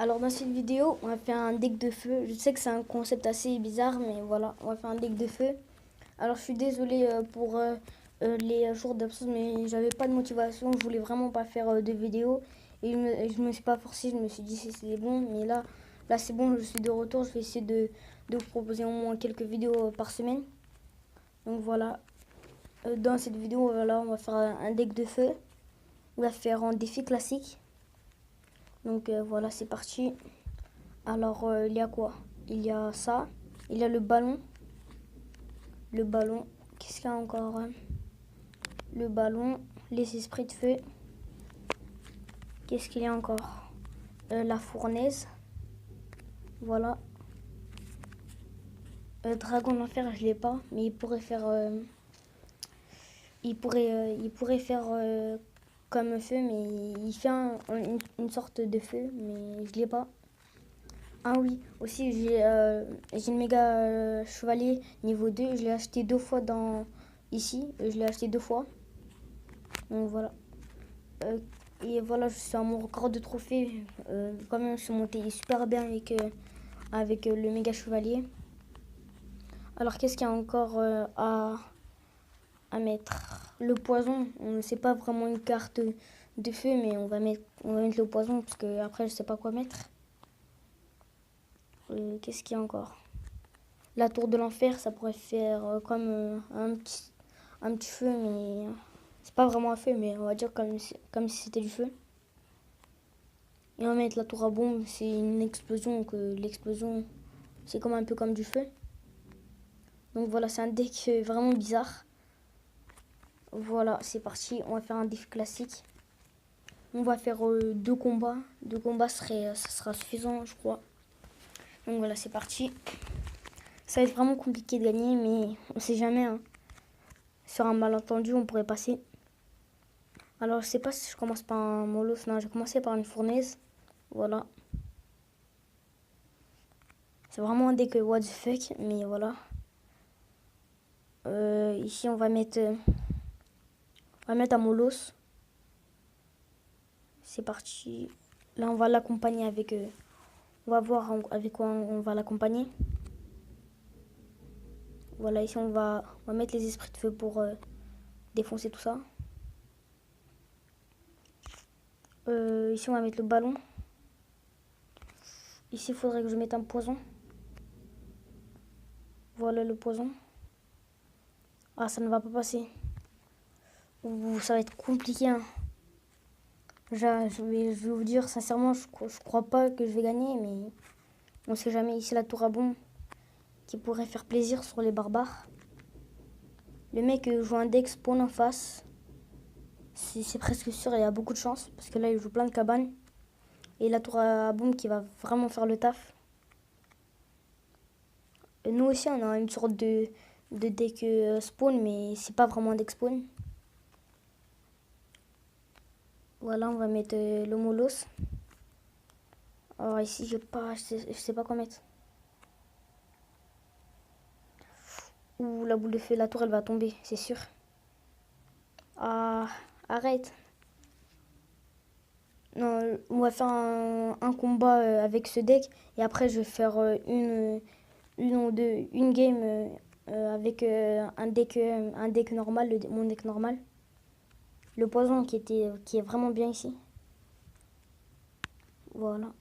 Alors dans cette vidéo, on va faire un deck de feu. Je sais que c'est un concept assez bizarre, mais voilà, on va faire un deck de feu. Alors je suis désolée pour les jours d'absence, mais j'avais pas de motivation. Je voulais vraiment pas faire de vidéo. Et je me suis pas forcée, je me suis dit si c'est bon. Mais là c'est bon, je suis de retour. Je vais essayer de vous proposer au moins quelques vidéos par semaine. Donc voilà, dans cette vidéo, voilà, on va faire un deck de feu. On va faire un défi classique. Donc voilà, c'est parti. Alors, il y a quoi? Il y a ça. Il y a le ballon. Le ballon. Qu'est-ce qu'il y a encore? Le ballon. Les esprits de feu. Qu'est-ce qu'il y a encore? La fournaise. Voilà. Dragon d'enfer, je l'ai pas. Mais il pourrait faire... il pourrait faire comme feu. Mais il fait une sorte de feu. Mais je l'ai pas. Ah oui, aussi j'ai le méga chevalier niveau 2. Je l'ai acheté deux fois ici. Je l'ai acheté deux fois. Donc voilà. Et voilà, je suis à mon record de trophées. Quand même, je suis monté super bien avec le méga chevalier. Alors qu'est-ce qu'il y a encore à mettre? Le poison, c'est pas vraiment une carte de feu, mais on va mettre le poison parce que après je sais pas quoi mettre. Qu'est-ce qu'il y a encore? La tour de l'enfer, ça pourrait faire comme un petit feu, mais c'est pas vraiment un feu, mais on va dire comme si c'était du feu. Et on va mettre la tour à bombe, c'est une explosion, que l'explosion, c'est comme un peu comme du feu. Donc voilà, c'est un deck vraiment bizarre. Voilà, c'est parti, on va faire un deck classique. On va faire deux combats. Deux combats, ça sera suffisant, je crois. Donc voilà, c'est parti. Ça va être vraiment compliqué de gagner, mais on sait jamais, hein. Sur un malentendu, on pourrait passer. Alors, je sais pas si je commence par un molosse. Non, je vais commencer par une fournaise. Voilà. C'est vraiment un deck what the fuck, mais voilà. Ici, on va mettre un molosse. C'est parti. Là, on va l'accompagner avec... on va voir avec quoi on va l'accompagner. Voilà, ici, on va mettre les esprits de feu pour défoncer tout ça. Ici, on va mettre le ballon. Ici, il faudrait que je mette un poison. Voilà le poison. Ah, ça ne va pas passer. Ouh, ça va être compliqué, hein. Je vais vous dire, sincèrement, je crois pas que je vais gagner, mais on sait jamais. Ici, la tour à bombe qui pourrait faire plaisir sur les barbares. Le mec joue un deck spawn en face. C'est presque sûr, il y a beaucoup de chance. Parce que là, il joue plein de cabanes. Et la tour à bombe qui va vraiment faire le taf. Et nous aussi, on a une sorte de deck spawn, mais c'est pas vraiment un deck spawn. Voilà, on va mettre le molosse. Alors ici, je sais pas quoi mettre. Ouh, la boule de feu, la tour, elle va tomber, c'est sûr. Ah, arrête. Non, on va faire un combat avec ce deck. Et après, je vais faire une game avec un deck normal, mon deck normal. Le poison qui est vraiment bien ici. Voilà.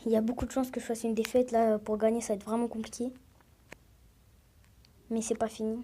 Il y a beaucoup de chances que je fasse une défaite. Là, pour gagner, ça va être vraiment compliqué. Mais c'est pas fini.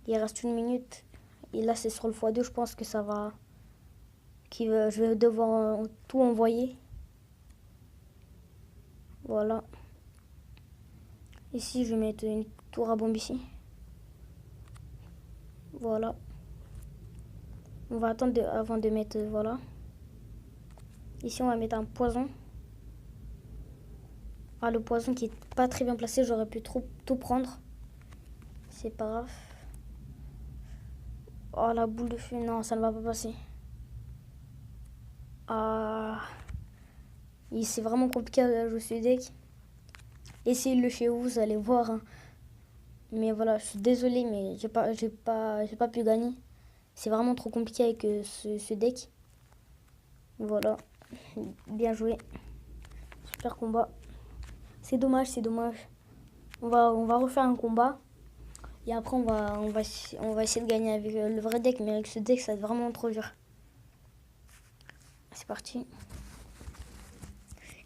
Il reste une minute. Et là, c'est sur le x2. Je pense que ça va... je vais devoir tout envoyer. Voilà. Ici, je vais mettre une tour à bombe ici. Voilà. On va attendre avant de mettre... voilà. Ici, on va mettre un poison. Ah, le poison qui est pas très bien placé. J'aurais pu tout prendre. C'est pas grave. Oh, la boule de feu. Non, ça ne va pas passer. Ah... c'est vraiment compliqué à jouer ce deck. Essayez-le chez vous, vous allez voir, hein. Mais voilà, je suis désolée, mais j'ai pas pu gagner. C'est vraiment trop compliqué avec ce deck. Voilà. Bien joué. Super combat. C'est dommage, c'est dommage. On va refaire un combat. Et après, on va essayer de gagner avec le vrai deck. Mais avec ce deck, ça va être vraiment trop dur. C'est parti.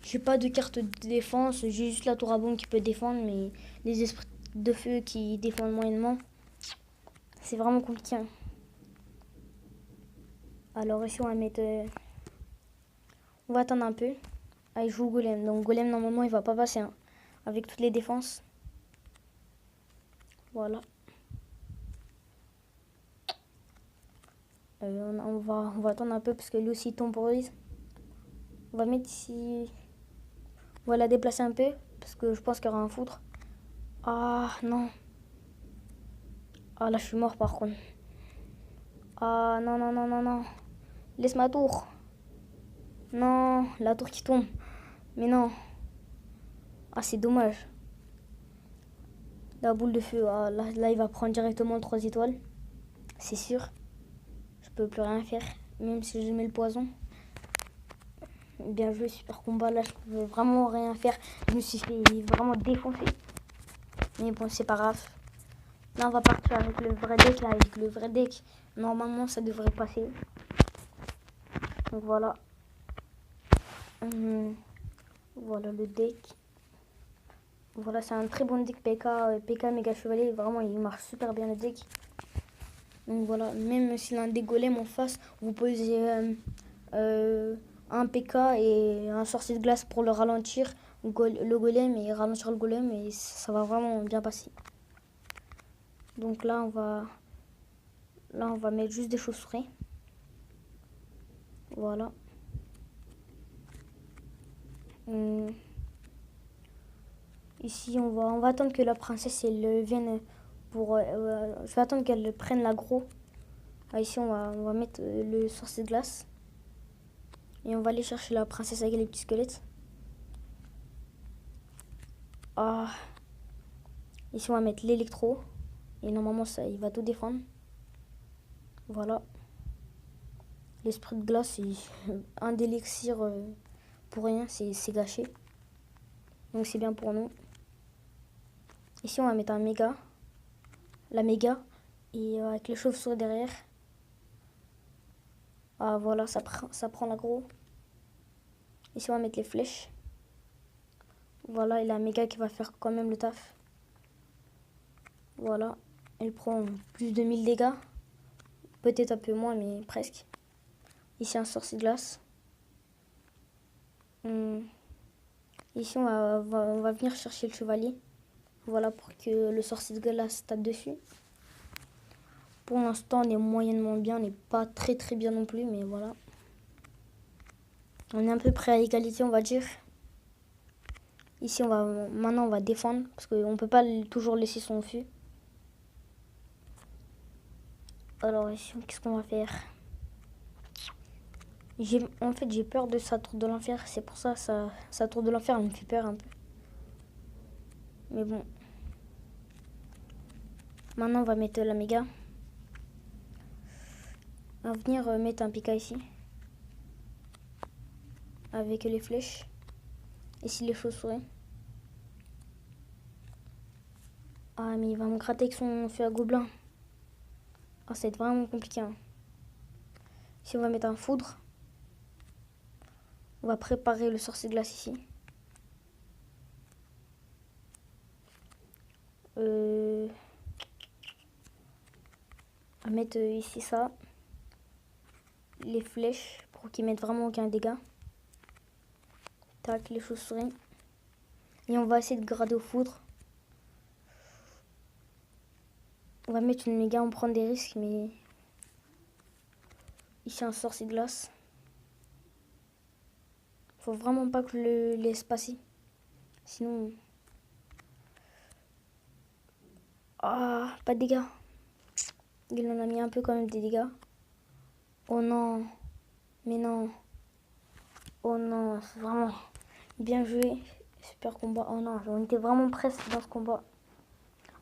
J'ai pas de carte de défense. J'ai juste la tour à bombe qui peut défendre. Mais les esprits de feu qui défendent moyennement. C'est vraiment compliqué. Alors ici, on va mettre... on va attendre un peu. Ah, il joue Golem. Donc Golem, normalement, il va pas passer. Hein, avec toutes les défenses. Voilà. On va attendre un peu parce que lui aussi il temporise. On va mettre ici. On va la déplacer un peu parce que je pense qu'il y aura un foudre. Ah non. Ah là je suis mort par contre. Ah non non non non non. Laisse ma tour. Non, la tour qui tombe. Mais non. Ah c'est dommage. La boule de feu. Ah, là il va prendre directement 3 étoiles. C'est sûr. Je peux plus rien faire. Même si je mets le poison. Bien joué, super combat. Là, je peux vraiment rien faire. Je me suis fait vraiment défoncer. Mais bon, c'est pas grave. Là, on va partir avec le vrai deck. Là, avec le vrai deck, normalement, ça devrait passer. Donc voilà. Voilà le deck. Voilà, c'est un très bon deck PK. PK Méga Chevalier. Vraiment, il marche super bien le deck. Donc voilà, même s'il a un deck golem en face, vous posez un PK et un sorcier de glace pour le ralentir. Le golem et ralentir le golem. Et ça va vraiment bien passer. Donc là, on va mettre juste des chauves-souris. Voilà. Ici, on va attendre que la princesse elle vienne pour... je vais attendre qu'elle prenne l'aggro. Ah, ici, on va mettre le sorcier de glace. Et on va aller chercher la princesse avec les petits squelettes. Ah. Ici, on va mettre l'électro. Et normalement, ça, il va tout défendre. Voilà. L'esprit de glace, c'est un d'élixir pour rien. C'est gâché. Donc, c'est bien pour nous. Ici, on va mettre un méga. La méga. Et avec les chauves-souris derrière. Ah, voilà, ça prend l'aggro. Ici, on va mettre les flèches. Voilà, et la méga qui va faire quand même le taf. Voilà. Elle prend plus de 1000 dégâts. Peut-être un peu moins, mais presque. Ici, un sorcier de glace. Ici, on va venir chercher le chevalier. Voilà, pour que le sorcier de glace tape dessus. Pour l'instant, on est moyennement bien. On n'est pas très très bien non plus, mais voilà. On est à peu près à égalité, on va dire. Ici, maintenant, on va défendre. Parce qu'on ne peut pas toujours laisser son fût. Alors ici, qu'est-ce qu'on va faire? En fait, j'ai peur de sa tour de l'enfer. C'est pour ça, sa tour de l'enfer, elle me fait peur un peu. Mais bon. Maintenant, on va mettre la méga. On va venir mettre un pika ici. Avec les flèches. Ici, les chauves-souris. Ah, mais il va me gratter avec son feu à gobelin. Ah, ça va être vraiment compliqué. Hein. Ici, on va mettre un foudre. On va préparer le sorcier de glace ici. On va mettre ici ça. Les flèches pour qu'ils mettent vraiment aucun dégât. Tac, les chauves-souris. Et on va essayer de grader au foudre. On va mettre une méga, on prend des risques, mais... Ici, un sorcier de glace. Faut vraiment pas que je le laisse passer. Sinon... Ah, pas de dégâts. Il en a mis un peu quand même des dégâts. Oh non. Mais non. Oh non, c'est vraiment bien joué. Super combat. Oh non, on était vraiment presque dans ce combat.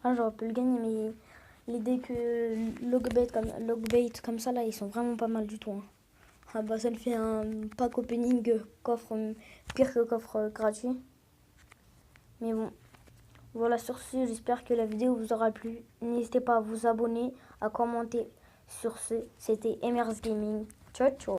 Ah, j'aurais pu le gagner, mais les decks logbait comme ça, là, ils sont vraiment pas mal du tout. Hein. Ah bah ça le fait un pack opening coffre pire que coffre gratuit. Mais bon, voilà sur ce, j'espère que la vidéo vous aura plu. N'hésitez pas à vous abonner, à commenter. Sur ce, c'était MRS Gaming. Ciao ciao.